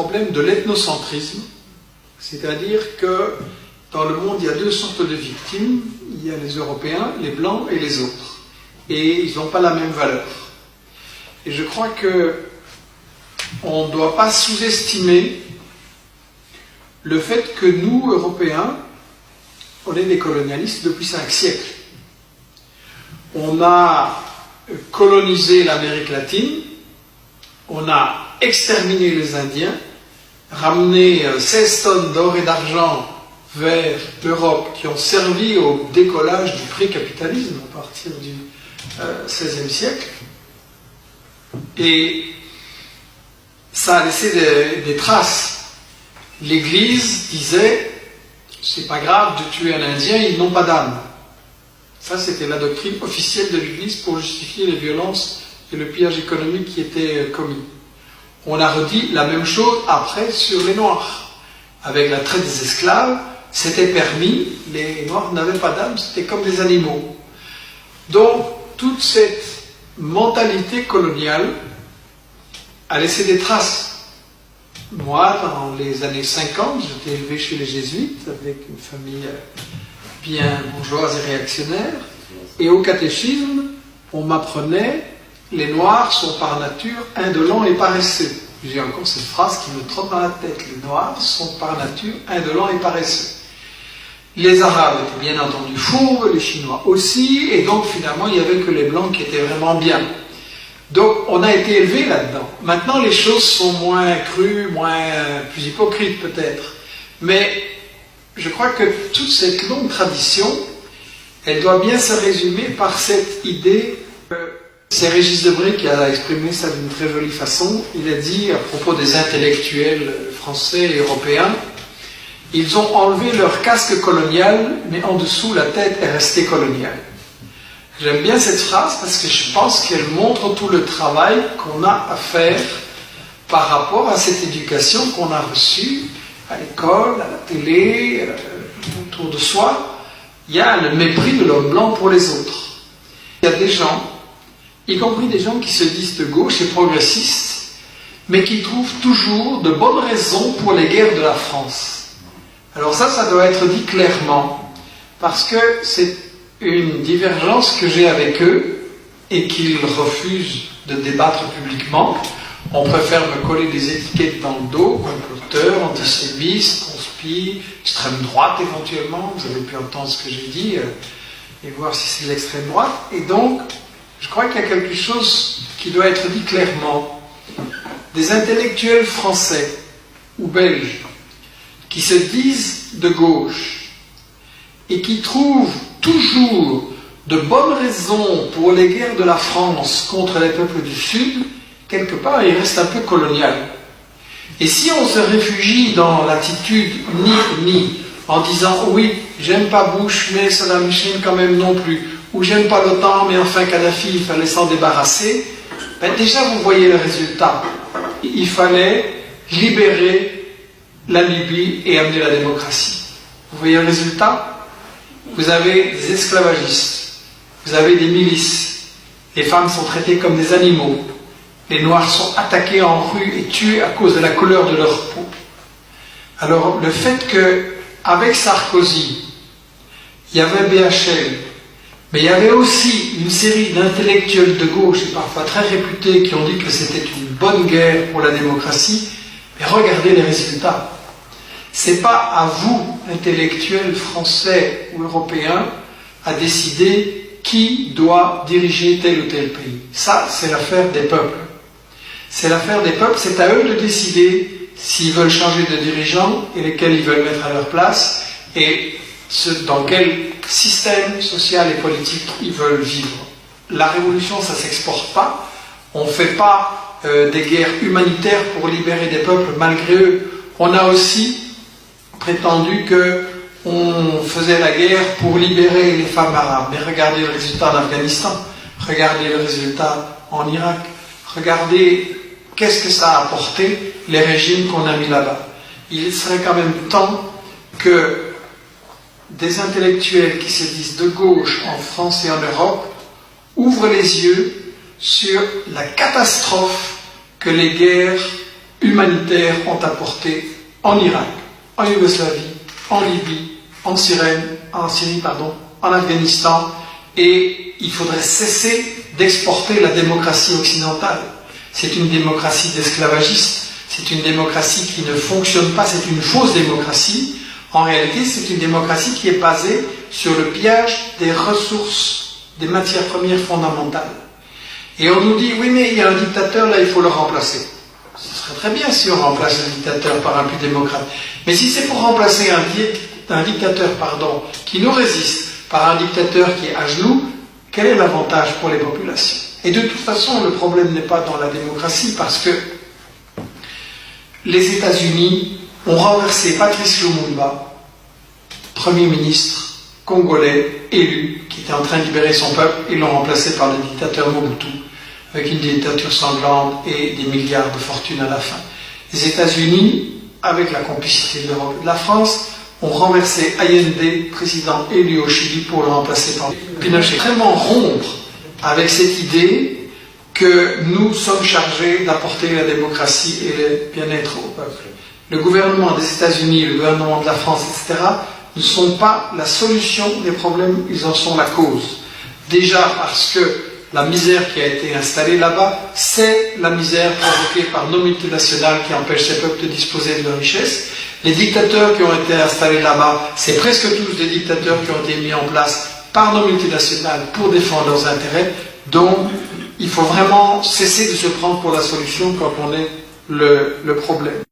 problème de l'ethnocentrisme, c'est-à-dire que dans le monde, il y a deux sortes de victimes. Il y a les Européens, les Blancs et les autres. Et ils n'ont pas la même valeur. Et je crois qu'on ne doit pas sous-estimer le fait que nous, Européens, on est des colonialistes depuis 5 siècles. On a colonisé l'Amérique latine, on a exterminé les Indiens, ramené 16 tonnes d'or et d'argent vers l'Europe qui ont servi au décollage du pré-capitalisme à partir du XVIe siècle. Et ça a laissé des traces. L'Église disait, c'est pas grave de tuer un Indien, ils n'ont pas d'âme. Ça, c'était la doctrine officielle de l'Église pour justifier les violences et le pillage économique qui étaient commis. On a redit la même chose après sur les Noirs. Avec la traite des esclaves, c'était permis, les Noirs n'avaient pas d'âme, c'était comme des animaux. Donc, toute cette mentalité coloniale a laissé des traces. Moi, dans les années 50, j'étais élevé chez les Jésuites, avec une famille bien bourgeoise et réactionnaire, et au catéchisme, on m'apprenait les Noirs sont par nature indolents et paresseux. J'ai encore cette phrase qui me trotte dans la tête. Les Noirs sont par nature indolents et paresseux. Les Arabes étaient bien entendu fourbes, les Chinois aussi, et donc finalement il n'y avait que les Blancs qui étaient vraiment bien. Donc on a été élevés là-dedans. Maintenant les choses sont moins crues, plus hypocrites peut-être. Mais je crois que toute cette longue tradition, elle doit bien se résumer par cette idée. C'est Régis Debray qui a exprimé ça d'une très jolie façon. Il a dit à propos des intellectuels français et européens, ils ont enlevé leur casque colonial, mais en dessous la tête est restée coloniale. J'aime bien cette phrase parce que je pense qu'elle montre tout le travail qu'on a à faire par rapport à cette éducation qu'on a reçue à l'école, à la télé, autour de soi. Il y a le mépris de l'homme blanc pour les autres. Il y a des gens, y compris des gens qui se disent de gauche et progressistes, mais qui trouvent toujours de bonnes raisons pour les guerres de la France. Alors ça doit être dit clairement, parce que c'est une divergence que j'ai avec eux et qu'ils refusent de débattre publiquement. On préfère me coller des étiquettes dans le dos, comploteur, antisémiste, conspi, extrême droite éventuellement, vous avez pu entendre ce que j'ai dit, et voir si c'est l'extrême droite. Et donc, je crois qu'il y a quelque chose qui doit être dit clairement. Des intellectuels français ou belges qui se disent de gauche et qui trouvent toujours de bonnes raisons pour les guerres de la France contre les peuples du Sud, quelque part, il reste un peu colonial. Et si on se réfugie dans l'attitude ni, en disant oui, j'aime pas Bush, mais Saddam Hussein quand même non plus, ou j'aime pas l'OTAN, mais enfin Kadhafi, il fallait s'en débarrasser, ben déjà vous voyez le résultat. Il fallait libérer la Libye et amener la démocratie. Vous voyez le résultat? Vous avez des esclavagistes, vous avez des milices, les femmes sont traitées comme des animaux, les Noirs sont attaqués en rue et tués à cause de la couleur de leur peau. Alors le fait qu'avec Sarkozy, il y avait BHL, mais il y avait aussi une série d'intellectuels de gauche, et parfois très réputés, qui ont dit que c'était une bonne guerre pour la démocratie, mais regardez les résultats. C'est pas à vous, intellectuels français ou européens, à décider qui doit diriger tel ou tel pays. Ça, c'est l'affaire des peuples. C'est l'affaire des peuples, c'est à eux de décider s'ils veulent changer de dirigeants et lesquels ils veulent mettre à leur place et dans quel système social et politique ils veulent vivre. La révolution, ça ne s'exporte pas. On ne fait pas des guerres humanitaires pour libérer des peuples malgré eux. On a aussi prétendu qu'on faisait la guerre pour libérer les femmes arabes. Mais regardez le résultat en Afghanistan, regardez le résultat en Irak, regardez qu'est-ce que ça a apporté, les régimes qu'on a mis là-bas. Il serait quand même temps que des intellectuels qui se disent de gauche en France et en Europe ouvrent les yeux sur la catastrophe que les guerres humanitaires ont apporté en Irak, en Yougoslavie, en Libye, en Syrie, en Afghanistan, et il faudrait cesser d'exporter la démocratie occidentale. C'est une démocratie d'esclavagistes, c'est une démocratie qui ne fonctionne pas, c'est une fausse démocratie. En réalité, c'est une démocratie qui est basée sur le pillage des ressources, des matières premières fondamentales. Et on nous dit, oui, mais il y a un dictateur, là, il faut le remplacer. Ce serait très bien si on remplace un dictateur par un plus démocrate. Mais si c'est pour remplacer un dictateur qui nous résiste par un dictateur qui est à genoux, quel est l'avantage pour les populations? Et de toute façon, le problème n'est pas dans la démocratie, parce que les États-Unis ont renversé Patrice Lumumba, Premier ministre congolais élu, qui était en train de libérer son peuple, et l'ont remplacé par le dictateur Mobutu, avec une dictature sanglante et des milliards de fortune à la fin. Les États-Unis, avec la complicité de l'Europe et de la France, ont renversé Allende, président élu au Chili, pour le remplacer par Pinochet. Vraiment rompre avec cette idée que nous sommes chargés d'apporter la démocratie et le bien-être au peuple. Le gouvernement des États-Unis, le gouvernement de la France, etc., ne sont pas la solution des problèmes, ils en sont la cause. Déjà parce que la misère qui a été installée là-bas, c'est la misère provoquée par nos multinationales qui empêchent ces peuples de disposer de leurs richesses. Les dictateurs qui ont été installés là-bas, c'est presque tous des dictateurs qui ont été mis en place par nos multinationales pour défendre leurs intérêts. Donc, il faut vraiment cesser de se prendre pour la solution quand on est le problème.